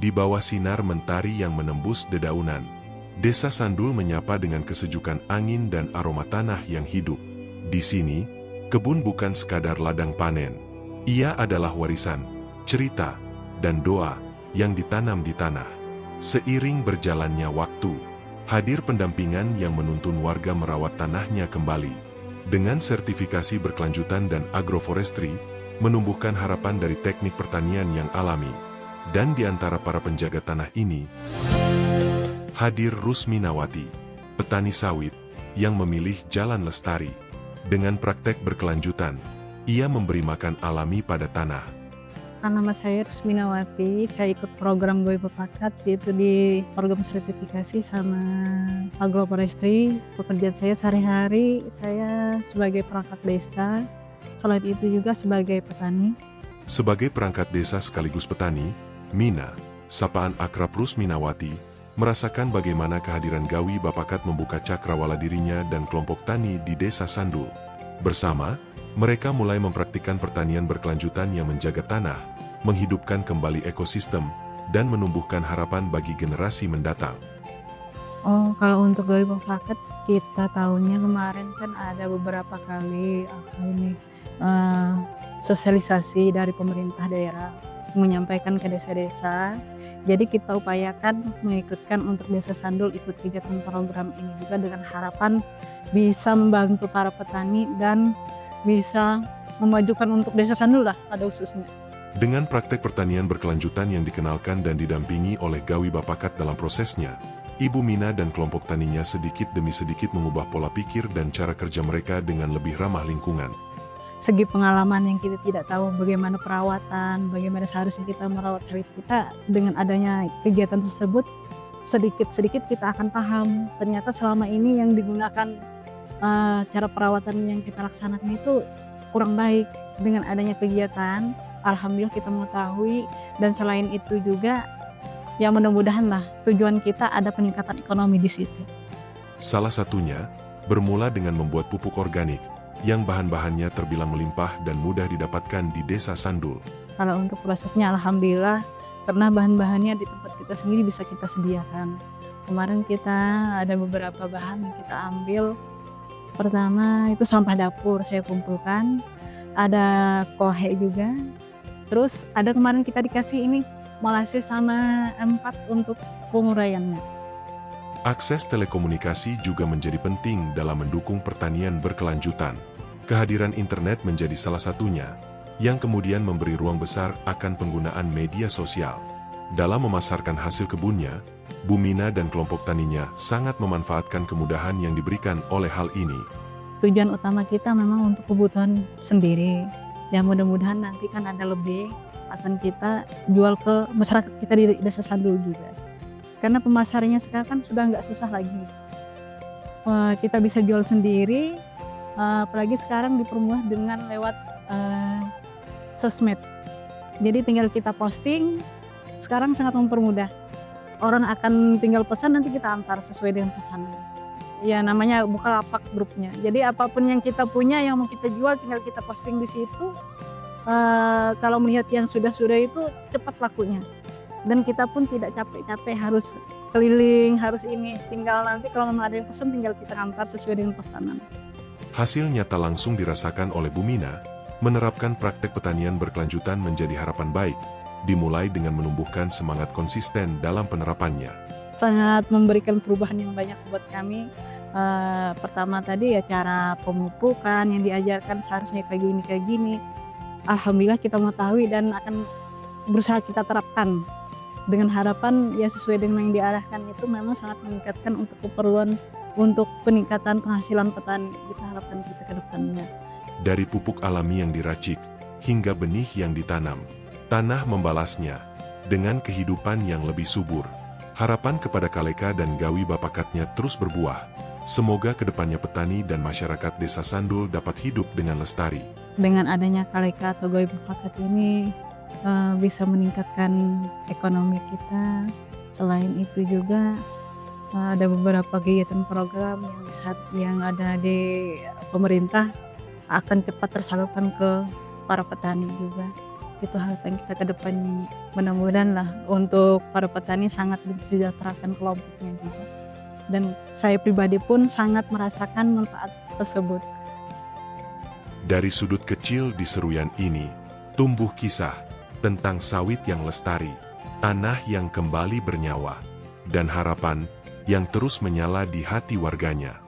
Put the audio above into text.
Di bawah sinar mentari yang menembus dedaunan, Desa Sandul menyapa dengan kesejukan angin dan aroma tanah yang hidup. Di sini, kebun bukan sekadar ladang panen. Ia adalah warisan, cerita, dan doa yang ditanam di tanah. Seiring berjalannya waktu, hadir pendampingan yang menuntun warga merawat tanahnya kembali. Dengan sertifikasi berkelanjutan dan agroforestry, menumbuhkan harapan dari teknik pertanian yang alami. Dan di antara para penjaga tanah ini, hadir Rusminawati, petani sawit, yang memilih jalan lestari. Dengan praktek berkelanjutan, ia memberi makan alami pada tanah. Nama saya Rusminawati, saya ikut program Gawi Bapakat, yaitu di program sertifikasi sama agroforestry. Pekerjaan saya sehari-hari, saya sebagai perangkat desa, selain itu juga sebagai petani. Sebagai perangkat desa sekaligus petani, Mina, sapaan akrab Rusminawati, merasakan bagaimana kehadiran Gawi Bapakat membuka cakrawala dirinya dan kelompok tani di Desa Sandul. Bersama, mereka mulai mempraktikkan pertanian berkelanjutan yang menjaga tanah, menghidupkan kembali ekosistem, dan menumbuhkan harapan bagi generasi mendatang. Kalau untuk Gawi Bapakat, kita tahunnya kemarin kan ada beberapa kali sosialisasi dari pemerintah daerah menyampaikan ke desa-desa. Jadi kita upayakan mengikutkan untuk Desa Sandul ikut kegiatan program ini juga dengan harapan bisa membantu para petani dan bisa memajukan untuk Desa Sandul lah pada khususnya. Dengan praktek pertanian berkelanjutan yang dikenalkan dan didampingi oleh Gawi Bapakat dalam prosesnya, Ibu Mina dan kelompok taninya sedikit demi sedikit mengubah pola pikir dan cara kerja mereka dengan lebih ramah lingkungan. Segi pengalaman yang kita tidak tahu bagaimana perawatan, bagaimana seharusnya kita merawat sawit kita, dengan adanya kegiatan tersebut sedikit-sedikit kita akan paham ternyata selama ini yang digunakan cara perawatan yang kita laksanakan itu kurang baik. Dengan adanya kegiatan, alhamdulillah kita mengetahui, dan selain itu juga ya mudah-mudahan lah tujuan kita ada peningkatan ekonomi di situ. Salah satunya bermula dengan membuat pupuk organik yang bahan-bahannya terbilang melimpah dan mudah didapatkan di Desa Sandul. Kalau untuk prosesnya alhamdulillah, karena bahan-bahannya di tempat kita sendiri bisa kita sediakan. Kemarin kita ada beberapa bahan yang kita ambil. Pertama itu sampah dapur saya kumpulkan, ada kohe juga. Terus ada kemarin kita dikasih ini molase sama empat untuk penguraiannya. Akses telekomunikasi juga menjadi penting dalam mendukung pertanian berkelanjutan. Kehadiran internet menjadi salah satunya, yang kemudian memberi ruang besar akan penggunaan media sosial. Dalam memasarkan hasil kebunnya, Bu Mina dan kelompok taninya sangat memanfaatkan kemudahan yang diberikan oleh hal ini. Tujuan utama kita memang untuk kebutuhan sendiri. Ya mudah-mudahan nanti kan ada lebih akan kita jual ke masyarakat kita di Desa Sandul juga. Karena pemasarannya sekarang kan sudah nggak susah lagi. Kita bisa jual sendiri, apalagi sekarang dipermudah dengan lewat sosmed. Jadi tinggal kita posting, sekarang sangat mempermudah. Orang akan tinggal pesan, nanti kita antar sesuai dengan pesanan. Ya namanya Bukalapak grupnya. Jadi apapun yang kita punya yang mau kita jual tinggal kita posting di situ. Kalau melihat yang sudah-sudah itu cepat lakunya. Dan kita pun tidak capek-capek harus keliling, harus ini. Tinggal nanti kalau memang ada yang pesan tinggal kita antar sesuai dengan pesanan. Hasil nyata langsung dirasakan oleh Bu Mina, menerapkan praktek pertanian berkelanjutan menjadi harapan baik, dimulai dengan menumbuhkan semangat konsisten dalam penerapannya. Sangat memberikan perubahan yang banyak buat kami. Pertama tadi ya cara pemupukan yang diajarkan seharusnya kayak gini. Alhamdulillah kita mengetahui dan akan berusaha kita terapkan. Dengan harapan ya sesuai dengan yang diarahkan itu memang sangat meningkatkan untuk keperluan untuk peningkatan penghasilan petani. Kita harapkan kita ke depannya. Dari pupuk alami yang diracik hingga benih yang ditanam, tanah membalasnya dengan kehidupan yang lebih subur. Harapan kepada Kaleka dan Gawi Bapakatnya terus berbuah. Semoga kedepannya petani dan masyarakat Desa Sandul dapat hidup dengan lestari. Dengan adanya Kaleka atau Gawi Bapakat ini bisa meningkatkan ekonomi kita. Selain itu juga ada beberapa kegiatan program yang ada di pemerintah akan cepat tersalurkan ke para petani juga. Itu harapan kita ke depannya. Mudah-mudahan lah untuk para petani sangat disejahterakan kelompoknya juga. Dan saya pribadi pun sangat merasakan manfaat tersebut. Dari sudut kecil di Seruyan ini, tumbuh kisah tentang sawit yang lestari, tanah yang kembali bernyawa, dan harapan yang terus menyala di hati warganya.